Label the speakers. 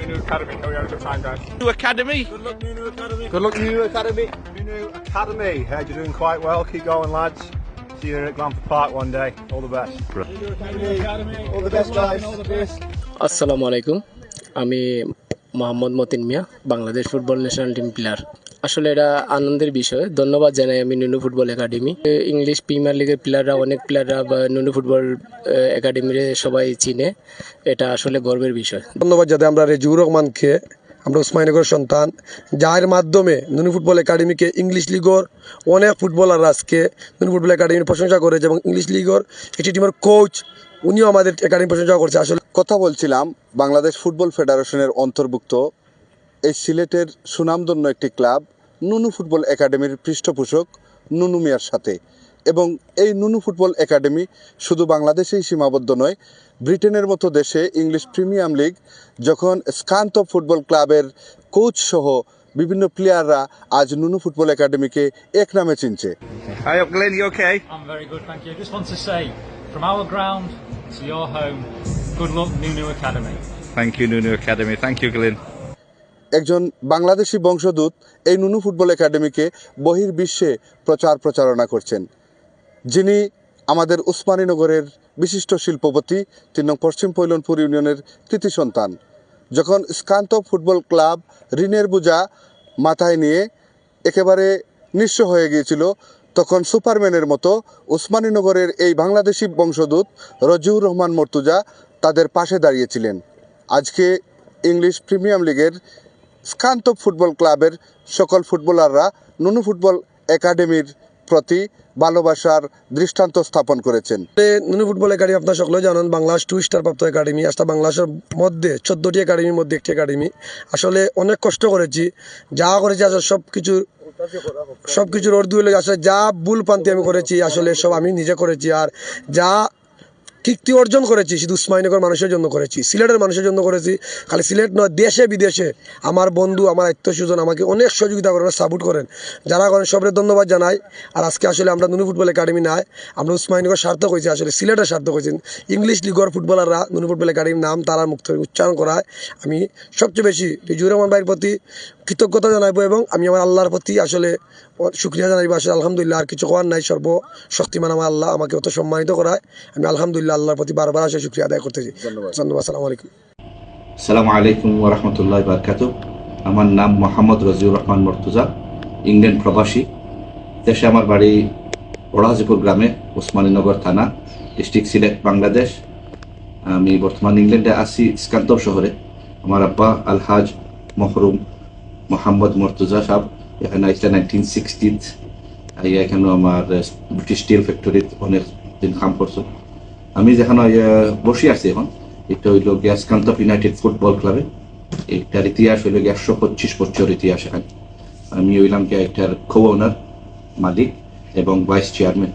Speaker 1: Nunu Academy. Hope you have a good time, guys.
Speaker 2: Nunu Academy.
Speaker 3: Good luck, Nunu Academy.
Speaker 4: Good luck, Nunu Academy.
Speaker 3: Nunu Academy. You're doing quite well. Keep going, lads. See you at Glanford Park one day. All the best.
Speaker 4: Nunu Academy. All the best, guys. All the best.
Speaker 5: আসসালামু আলাইকুম, আমি Mohammad Matin Mia, Bangladesh football national team player. আসলে এটা আনন্দের বিষয়। ধন্যবাদ জানাই আমি নুনু ফুটবল একাডেমি। ইংলিশ প্রিমিয়ার লিগের প্লেয়াররা, অনেক প্লেয়াররা বা নুনু ফুটবল একাডেমির সবাই চিনে। এটা আসলে গর্বের বিষয়।
Speaker 6: ধন্যবাদ যাতে আমরা রেজিউর রহমানকে, আমরা উসমানীনগরের সন্তান, যার মাধ্যমে নুনু ফুটবল একাডেমিকে ইংলিশ লিগর অনেক ফুটবলাররা আজকে নুনু ফুটবল একাডেমির প্রশংসা করেছে এবং ইংলিশ লিগর একটি টিমের কোচ উনিও আমাদের একাডেমি প্রশংসা করছে। আসলে
Speaker 4: কথা বলছিলাম বাংলাদেশ ফুটবল ফেডারেশনের অন্তর্ভুক্ত এই সিলেটের সুনামধন্য একটি ক্লাব নুনু ফুটবল একাডেমির পৃষ্ঠপোষক নুনু মিয়ার সাথে। এবং এই নুনু ফুটবল একাডেমি শুধু বাংলাদেশেই সীমাবদ্ধ নয়, ব্রিটেনের মতো দেশে ইংলিশ প্রিমিয়ার লিগ যখন স্কান্ত ফুটবল ক্লাবের কোচ সহ বিভিন্ন প্লেয়াররা আজ নুনু ফুটবল একাডেমিকে এক নামে চিনছে।
Speaker 2: Hi, Glenn, you okay?
Speaker 7: I'm very good, thank you. Just want to say, from our ground to your home, good luck, Nunu Academy.
Speaker 2: Thank you, Nunu Academy. Thank you, Glenn.
Speaker 4: একজন বাংলাদেশি বংশোদ্ভূত এই নুনু football একাডেমিকে বহির্বিশ্বে প্রচারণা করছেন, যিনি আমাদের উসমানীনগরের বিশিষ্ট শিল্পপতি, ৩ নং পশ্চিম পৈলনপুর ইউনিয়নের কৃতি সন্তান। যখন স্কান্ত ফুটবল ক্লাব ঋণের বোঝা মাথায় নিয়ে একেবারে নিঃস্ব হয়ে গিয়েছিল, তখন সুপারম্যানের মতো উসমানীনগরের এই বাংলাদেশি বংশোদ্ভূত রজিউর রহমান মর্তুজা তাদের পাশে দাঁড়িয়েছিলেন। আজকে ইংলিশ প্রিমিয়ার লিগের স্কান্ত ফুটবল ক্লাবের সকল ফুটবলাররা নুনু ফুটবল একাডেমির প্রতি ভালোবাসার দৃষ্টান্ত স্থাপন করেছেন।
Speaker 6: নুনু ফুটবল একাডেমি আপনারা সকলে জানেন বাংলাদেশ 2 স্টার প্রাপ্ত একাডেমি। আসলে বাংলাদেশের মধ্যে 14টি একাডেমির মধ্যে একটি একাডেমি। আসলে অনেক কষ্ট করেছি, যা করেছি আসলে সব কিছুর অর্ধ হলে আসলে যা ভুল প্রান্তি আমি করেছি আসলে সব আমি নিজে করেছি। আর যা কীর্তি অর্জন করেছি শুধু উসমানীনগর মানুষের জন্য করেছি, সিলেটের মানুষের জন্য করেছি। খালি সিলেট নয়, দেশে বিদেশে আমার বন্ধু, আমার আত্মীয়স্বজন আমাকে অনেক সহযোগিতা করেন, সাপোর্ট করেন, যারা করেন সবের ধন্যবাদ জানাই। আর আজকে আসলে আমরা নুনু ফুটবল একাডেমি নাই, আমরা উসমানীনগর সার্থক হয়েছি, আসলে সিলেটের সার্থক হয়েছেন। ইংলিশ লিগর ফুটবলাররা নুনু ফুটবল একাডেমির নাম তারা মুক্ত উচ্চারণ করায় আমি সবচেয়ে বেশি রিজুর রহমান ভাইয়ের প্রতি কৃতজ্ঞতা জানাইবো এবং আমি আমার আল্লাহর প্রতি আসলে শুক্রিয়া জানাইবো। আসলে আলহামদুলিল্লাহ, আর কিছু করার নাই, সর্বশক্তিমান আমার আল্লাহ আমাকে অত সম্মানিত করায়। আমি আলহামদুলিল্লাহ আল্লাহর প্রতি বারবার আসলে শুক্রিয়া আদায় করতেছি। ধন্যবাদ। আসসালামু আলাইকুম।
Speaker 8: আসসালামু আলাইকুম ওয়া রাহমাতুল্লাহি ওয়া বারাকাতুহু। আমার নাম মোহাম্মদ রজিউর রহমান মর্তুজা, ইংল্যান্ড প্রবাসী। দেশে আমার বাড়ি ওড়াহাজিপুর গ্রামে, উসমানীনগর থানা, ডিস্ট্রিক্ট সিলেট, বাংলাদেশ। আমি বর্তমান ইংল্যান্ডে আছি, স্কান্ত শহরে। আমার আব্বা আলহাজ মহরুম মোহাম্মদ মর্তুজা সাহেব এখানে আসলে 1960 এখানে আমার ব্রিটিশ স্টিল ফ্যাক্টরিতে অনেক দিন কাম করছো। আমি যেখানে বসে আছি এখন, এটা হইল স্কান্ত ইউনাইটেড ফুটবল ক্লাবে। এটার ইতিহাস হইল 125 বছর ইতিহাস। এখানে আমি হইলাম এটার কো ওনার, মালিক এবং ভাইস চেয়ারম্যান।